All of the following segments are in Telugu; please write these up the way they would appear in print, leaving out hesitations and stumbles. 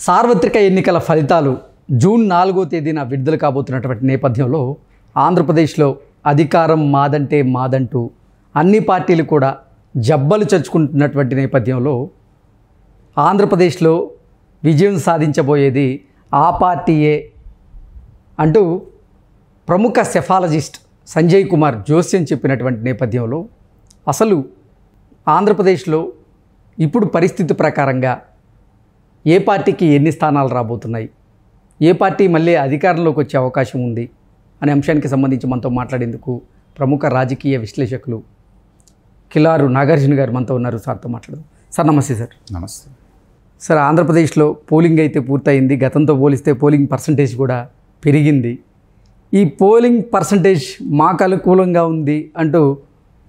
సార్వత్రిక ఎన్నికల ఫలితాలు జూన్ 4వ తేదీన విడుదల కాబోతున్నటువంటి నేపథ్యంలో ఆంధ్రప్రదేశ్లో అధికారం మాదంటే మాదంటూ అన్ని పార్టీలు కూడా జబ్బలు చచ్చుకుంటున్నటువంటి నేపథ్యంలో ఆంధ్రప్రదేశ్లో విజయం సాధించబోయేది ఆ పార్టీయే అంటూ ప్రముఖ సెఫాలజిస్ట్ సంజయ్ కుమార్ జోస్యం చెప్పినటువంటి నేపథ్యంలో అసలు ఆంధ్రప్రదేశ్లో ఇప్పుడు పరిస్థితి ప్రకారంగా ఏ పార్టీకి ఎన్ని స్థానాలు రాబోతున్నాయి, ఏ పార్టీ మళ్ళీ అధికారంలోకి వచ్చే అవకాశం ఉంది అనే అంశానికి సంబంధించి మనతో మాట్లాడేందుకు ప్రముఖ రాజకీయ విశ్లేషకులు కిలారు నాగార్జున గారు మనతో ఉన్నారు. సార్తో మాట్లాడదాం. సార్ నమస్తే. సార్ నమస్తే. సార్, ఆంధ్రప్రదేశ్లో పోలింగ్ అయితే పూర్తయింది. గతంతో పోలిస్తే పోలింగ్ పర్సంటేజ్ కూడా పెరిగింది. ఈ పోలింగ్ పర్సంటేజ్ మాకు అనుకూలంగా ఉంది అంటూ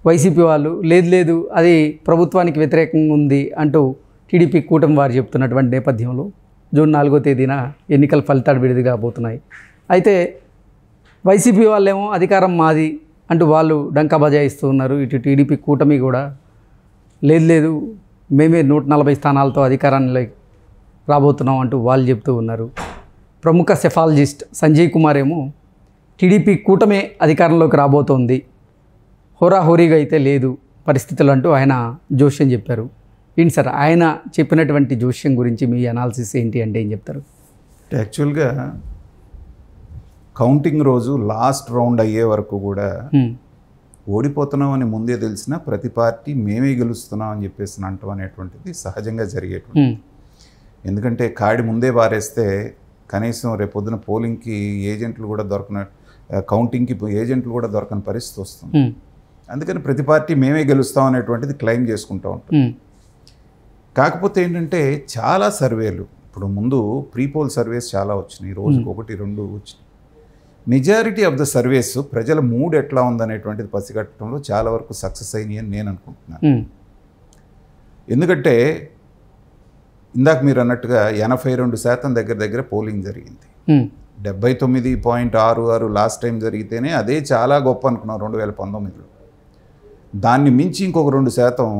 వైసీపీ వాళ్ళు లేదు అది ప్రభుత్వానికి వ్యతిరేకంగా ఉంది అంటూ టీడీపీ కూటమి వారు చెప్తున్నటువంటి నేపథ్యంలో జూన్ 4వ తేదీన ఎన్నికల ఫలితాలు విడుదల కాబోతున్నాయి. అయితే వైసీపీ వాళ్ళేమో అధికారం మాది అంటూ వాళ్ళు డంకా బజాయిస్తూ ఉన్నారు. ఇటు టీడీపీ కూటమి కూడా లేదు మేమే 140 స్థానాలతో అధికారాన్ని రాబోతున్నాం అంటూ వాళ్ళు చెప్తూ ఉన్నారు. ప్రముఖ సెఫాలజిస్ట్ సంజయ్ కుమార్ ఏమో టీడీపీ కూటమే అధికారంలోకి రాబోతోంది, హోరాహోరీగా అయితే లేదు పరిస్థితులు అంటూ ఆయన జోస్యం చెప్పారు. ఏంటి సార్ ఆయన చెప్పినటువంటి జోస్యం గురించి మీ అనాలిసిస్ ఏంటి అంటే ఏం చెప్తారు? యాక్చువల్గా కౌంటింగ్ రోజు లాస్ట్ రౌండ్ అయ్యే వరకు కూడా ఓడిపోతున్నామని ముందే తెలిసిన ప్రతి పార్టీ మేమే గెలుస్తున్నాం అని చెప్పేసి అంటాం అనేటువంటిది సహజంగా జరిగేటువంటి. ఎందుకంటే కాడి ముందే బారేస్తే కనీసం రేపొద్దున పోలింగ్కి ఏజెంట్లు కూడా కౌంటింగ్కి ఏజెంట్లు కూడా దొరకని పరిస్థితి వస్తుంది. అందుకని ప్రతి పార్టీ మేమే గెలుస్తాం అనేటువంటిది క్లెయిమ్ చేసుకుంటూ ఉంటాం. కాకపోతే ఏంటంటే చాలా సర్వేలు ఇప్పుడు ముందు ప్రీపోల్ సర్వేస్ చాలా వచ్చినాయి, రోజుకు 1-2 వచ్చినాయి. మెజారిటీ ఆఫ్ ద సర్వేస్ ప్రజల మూడ్ ఎట్లా ఉందనేటువంటిది పసిగట్టడంలో చాలా వరకు సక్సెస్ అయినాయి అని నేను అనుకుంటున్నాను. ఎందుకంటే ఇందాక మీరు అన్నట్టుగా 82% దగ్గర పోలింగ్ జరిగింది. 79.66 లాస్ట్ టైం జరిగితేనే అదే చాలా గొప్ప అనుకున్నాం 2019లో. దాన్ని మించి ఇంకొక 2%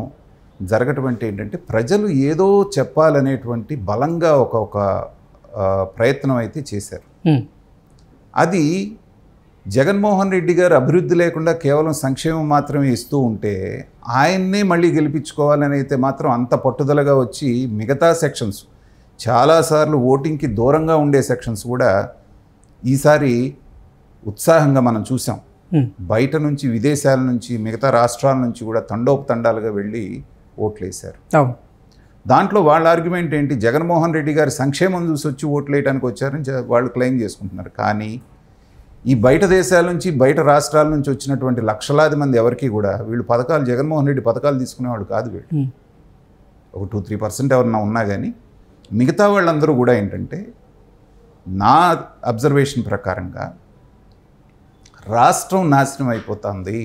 జరగటువంటి ఏంటంటే ప్రజలు ఏదో చెప్పాలనేటువంటి బలంగా ఒక ప్రయత్నం అయితే చేశారు. అది జగన్మోహన్ రెడ్డి గారు అభివృద్ధి లేకుండా కేవలం సంక్షేమం మాత్రమే ఇస్తూ ఉంటే ఆయన్నే మళ్ళీ గెలిపించుకోవాలని అయితే మాత్రం అంత పట్టుదలగా వచ్చి మిగతా సెక్షన్స్ చాలాసార్లు ఓటింగ్కి దూరంగా ఉండే సెక్షన్స్ కూడా ఈసారి ఉత్సాహంగా మనం చూసాం. బయట నుంచి విదేశాల నుంచి మిగతా రాష్ట్రాల నుంచి కూడా తండోపతండాలుగా వెళ్ళి ఓట్లు వేశారు. దాంట్లో వాళ్ళ ఆర్గ్యుమెంట్ ఏంటి, జగన్మోహన్ రెడ్డి గారి సంక్షేమం చూసి వచ్చి ఓట్లు వేయడానికి వచ్చారని వాళ్ళు క్లెయిమ్ చేసుకుంటున్నారు. కానీ ఈ బయట దేశాల నుంచి బయట రాష్ట్రాల నుంచి వచ్చినటువంటి లక్షలాది మంది ఎవరికి కూడా వీళ్ళు పథకాలు జగన్మోహన్ రెడ్డి పథకాలు తీసుకునేవాళ్ళు కాదు. వీళ్ళు ఒక 2-3% ఎవరన్నా ఉన్నా కానీ మిగతా వాళ్ళందరూ కూడా ఏంటంటే నా అబ్జర్వేషన్ ప్రకారంగా రాష్ట్రం నాశనం అయిపోతుంది.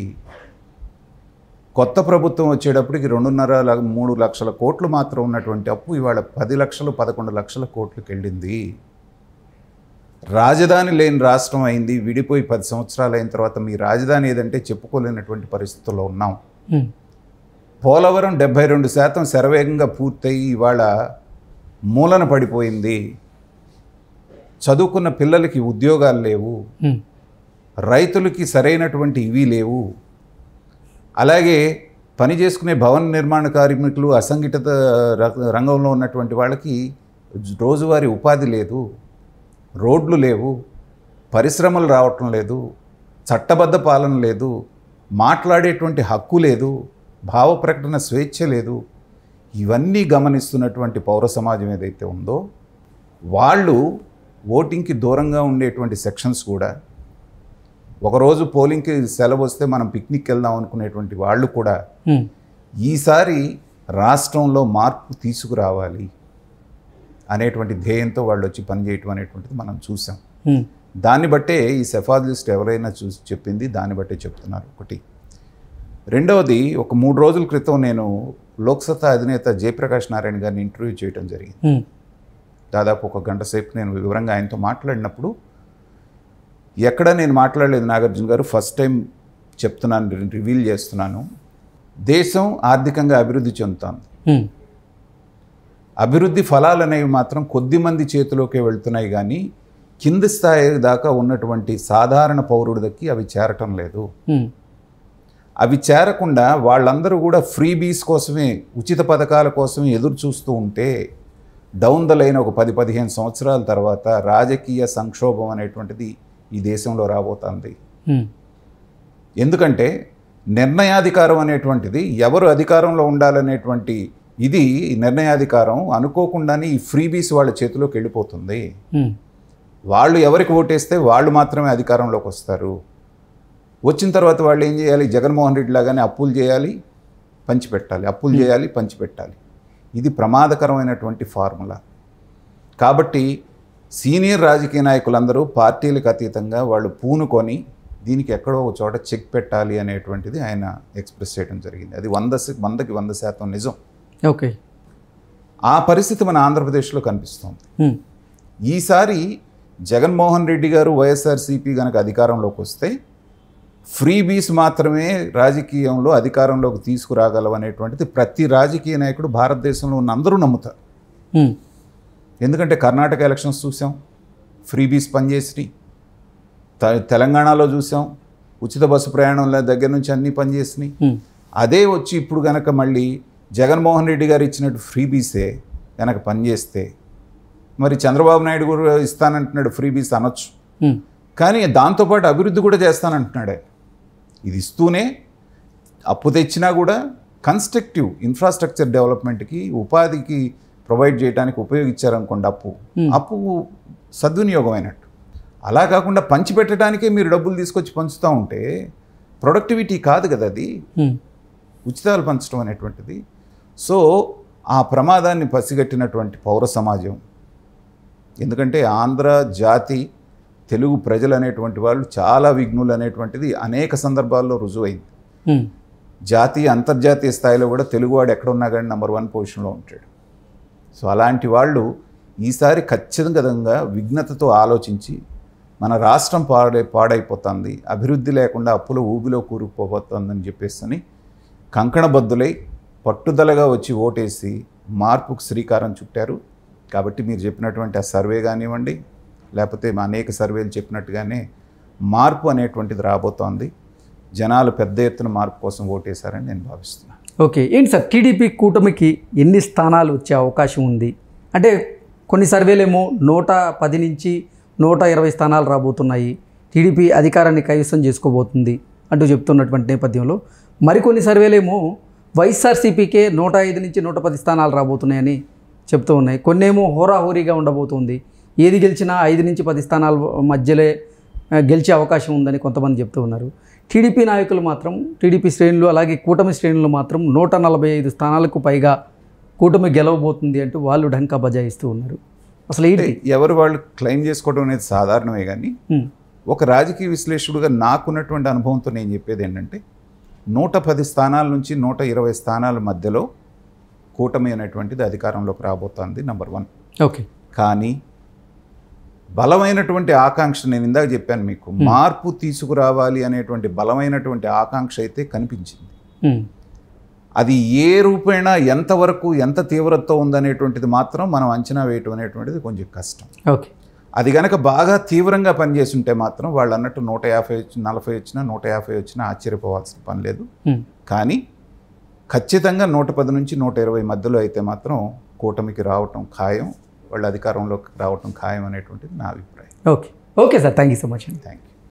కొత్త ప్రభుత్వం వచ్చేటప్పటికి 2.5-3 లక్షల కోట్లు మాత్రం ఉన్నటువంటి అప్పు ఇవాళ 10 లక్షలు 11 లక్షల కోట్లకు వెళ్ళింది. రాజధాని లేని రాష్ట్రం అయింది. విడిపోయి 10 సంవత్సరాలు అయిన తర్వాత మీ రాజధాని ఏదంటే చెప్పుకోలేనటువంటి పరిస్థితుల్లో ఉన్నాం. పోలవరం 72% శరవేగంగా పూర్తయి ఇవాళ మూలన పడిపోయింది. చదువుకున్న పిల్లలకి ఉద్యోగాలు లేవు, రైతులకి సరైనటువంటి ఇవి లేవు. అలాగే పని చేసుకునే భవన నిర్మాణ కార్మికులు అసంఘటిత రంగంలో ఉన్నటువంటి వాళ్ళకి రోజువారీ ఉపాధి లేదు, రోడ్లు లేవు, పరిశ్రమలు రావటం లేదు, చట్టబద్ధ పాలన లేదు, మాట్లాడేటువంటి హక్కు లేదు, భావ ప్రకటన స్వేచ్ఛ లేదు. ఇవన్నీ గమనిస్తున్నటువంటి పౌర సమాజం ఏదైతే ఉందో వాళ్ళు ఓటింగ్కి దూరంగా ఉండేటువంటి సెక్షన్స్ కూడా ఒకరోజు పోలింగ్కి సెలవు వస్తే మనం పిక్నిక్ వెళ్దాం అనుకునేటువంటి వాళ్ళు కూడా ఈసారి రాష్ట్రంలో మార్పు తీసుకురావాలి అనేటువంటి ధ్యేయంతో వాళ్ళు వచ్చి పనిచేయటం అనేటువంటిది మనం చూసాం. దాన్ని బట్టే ఈ సెఫాలజిస్ట్ ఎవరైనా చూసి చెప్పింది దాన్ని బట్టే చెప్తున్నారు. ఒకటి. రెండవది, ఒక 3 రోజుల క్రితం నేను లోక్సత్తా అధినేత జయప్రకాష్ నారాయణ గారిని ఇంటర్వ్యూ చేయడం జరిగింది. దాదాపు 1 గంట సేపు నేను వివరంగా ఆయనతో మాట్లాడినప్పుడు ఎక్కడ నేను మాట్లాడలేదు నాగార్జున గారు, ఫస్ట్ టైం చెప్తున్నాను, రివీల్ చేస్తున్నాను. దేశం ఆర్థికంగా అభివృద్ధి చెందుతుంది. అభివృద్ధి ఫలాలు అనేవి మాత్రం కొద్ది మంది చేతిలోకే వెళ్తున్నాయి కానీ కింది స్థాయి దాకా ఉన్నటువంటి సాధారణ పౌరుడికి అవి చేరటం లేదు. అవి చేరకుండా వాళ్ళందరూ కూడా ఫ్రీబీస్ కోసమే, ఉచిత పథకాల కోసమే ఎదురు చూస్తూ ఉంటే డౌన్ ద లైన్ ఒక 10-15 సంవత్సరాల తర్వాత రాజకీయ సంక్షోభం అనేటువంటిది ఈ దేశంలో రాబోతుంది. ఎందుకంటే నిర్ణయాధికారం అనేటువంటిది ఎవరు అధికారంలో ఉండాలనేటువంటి ఇది నిర్ణయాధికారం అనుకోకుండానే ఈ ఫ్రీబీస్ వాళ్ళ చేతిలోకి వెళ్ళిపోతుంది. వాళ్ళు ఎవరికి ఓటేస్తే వాళ్ళు మాత్రమే అధికారంలోకి వస్తారు. వచ్చిన తర్వాత వాళ్ళు ఏం చేయాలి? జగన్మోహన్ రెడ్డి లాగానే అప్పులు చేయాలి, పంచిపెట్టాలి, అప్పులు చేయాలి, పంచిపెట్టాలి. ఇది ప్రమాదకరమైనటువంటి ఫార్ములా. కాబట్టి సీనియర్ రాజకీయ నాయకులందరూ పార్టీలకు అతీతంగా వాళ్ళు పూనుకొని దీనికి ఎక్కడో ఒక చోట చెక్ పెట్టాలి అనేటువంటిది ఆయన ఎక్స్ప్రెస్ చేయడం జరిగింది. అది 100% నిజం. ఓకే, ఆ పరిస్థితి మన ఆంధ్రప్రదేశ్లో కనిపిస్తోంది. ఈసారి జగన్మోహన్ రెడ్డి గారు వైఎస్ఆర్సీపీ కనుక అధికారంలోకి వస్తే ఫ్రీబీస్ మాత్రమే రాజకీయంలో అధికారంలోకి తీసుకురాగలవనేటువంటిది ప్రతి రాజకీయ నాయకుడు భారతదేశంలో ఉన్న అందరూ నమ్ముతారు. ఎందుకంటే కర్ణాటక ఎలక్షన్స్ చూసాం, ఫ్రీబీస్ పనిచేసినాయి. తెలంగాణలో చూసాం, ఉచిత బస్సు ప్రయాణం దగ్గర నుంచి అన్నీ పనిచేసినాయి. అదే వచ్చి ఇప్పుడు కనుక మళ్ళీ జగన్మోహన్ రెడ్డి గారు ఇచ్చినట్టు ఫ్రీబీసే కనుక పనిచేస్తే మరి చంద్రబాబు నాయుడు కూడా ఇస్తానంటున్నాడు, ఫ్రీబీస్ అనొచ్చు. కానీ దాంతోపాటు అభివృద్ధి కూడా చేస్తానంటున్నాడే. ఇది ఇస్తూనే అప్పు తెచ్చినా కూడా కన్స్ట్రక్టివ్ ఇన్ఫ్రాస్ట్రక్చర్ డెవలప్మెంట్కి, ఉపాధికి ప్రొవైడ్ చేయడానికి ఉపయోగించారనుకోండి అప్పు సద్వినియోగం అయినట్టు. అలా కాకుండా పంచిపెట్టడానికే మీరు డబ్బులు తీసుకొచ్చి పంచుతూ ఉంటే ప్రొడక్టివిటీ కాదు కదా అది, ఉచితాలు పంచడం అనేటువంటిది. సో ఆ ప్రమాదాన్ని పసిగట్టినటువంటి పౌర సమాజం, ఎందుకంటే ఆంధ్ర జాతి, తెలుగు ప్రజలు అనేటువంటి వాళ్ళు చాలా విఘ్నులు అనేటువంటిది అనేక సందర్భాల్లో రుజువైంది. జాతీయ అంతర్జాతీయ స్థాయిలో కూడా తెలుగువాడు ఎక్కడున్నా కానీ నంబర్ 1 పొజిషన్లో ఉంటాడు. సో అలాంటి వాళ్ళు ఈసారి ఖచ్చితంగా విఘ్నతతో ఆలోచించి మన రాష్ట్రం పాడైపోతుంది, అభివృద్ధి లేకుండా అప్పుల ఊబిలో కూరుకుపోతుందని చెప్పేసి కంకణబద్దులై పట్టుదలగా వచ్చి ఓటేసి మార్పుకు శ్రీకారం చుట్టారు. కాబట్టి మీరు చెప్పినటువంటి ఆ సర్వే కానివ్వండి, లేకపోతే అనేక సర్వేలు చెప్పినట్టుగానే మార్పు అనేటువంటిది రాబోతోంది. జనాలు పెద్ద ఎత్తున మార్పు కోసం ఓటేశారని నేను భావిస్తున్నాను. ఓకే, ఏంటి సార్ టీడీపీ కూటమికి ఎన్ని స్థానాలు వచ్చే అవకాశం ఉంది? అంటే కొన్ని సర్వేలేమో 110 నుంచి 120 స్థానాలు రాబోతున్నాయి, టీడీపీ అధికారాన్ని కైవసం చేసుకోబోతుంది అంటూ చెప్తున్నటువంటి నేపథ్యంలో మరికొన్ని సర్వేలేమో వైఎస్ఆర్సీపీకే 105 నుంచి 110 స్థానాలు రాబోతున్నాయని చెప్తూ ఉన్నాయి. కొన్నేమో హోరాహోరీగా ఉండబోతుంది, ఏది గెలిచినా 5 నుంచి 10 స్థానాల మధ్యలో గెలిచే అవకాశం ఉందని కొంతమంది చెప్తూ ఉన్నారు. టీడీపీ నాయకులు మాత్రం, టీడీపీ శ్రేణులు అలాగే కూటమి శ్రేణులు మాత్రం 145 స్థానాలకు పైగా కూటమి గెలవబోతుంది అంటూ వాళ్ళు ఢంకా బజాయిస్తూ ఉన్నారు. అసలు ఏంటి? ఎవరు వాళ్ళు క్లెయిమ్ చేసుకోవడం అనేది సాధారణమే, కానీ ఒక రాజకీయ విశ్లేషకుడుగా నాకున్నటువంటి అనుభవంతో నేను చెప్పేది ఏంటంటే 110 స్థానాల నుంచి 120 స్థానాల మధ్యలో కూటమి అనేటువంటిది అధికారంలోకి రాబోతోంది, నంబర్ 1. ఓకే, కానీ బలమైనటువంటి ఆకాంక్ష, నేను ఇందాక చెప్పాను మీకు, మార్పు తీసుకురావాలి అనేటువంటి బలమైనటువంటి ఆకాంక్ష అయితే కనిపించింది. అది ఏ రూపేణా ఎంతవరకు ఎంత తీవ్రతతో ఉందనేటువంటిది మాత్రం మనం అంచనా వేయటం అనేటువంటిది కొంచెం కష్టం. ఓకే, అది కనుక బాగా తీవ్రంగా పనిచేసి ఉంటే మాత్రం వాళ్ళు అన్నట్టు 150 40 వచ్చినా 150 వచ్చినా ఆశ్చర్యపోవాల్సిన పని లేదు. కానీ ఖచ్చితంగా 110 నుంచి 120 మధ్యలో అయితే మాత్రం కూటమికి రావటం ఖాయం, వాళ్ళ అధికారంలోకి రావటం ఖాయం అనేటువంటిది నా అభిప్రాయం. Okay sir, thank you so much. Thank you.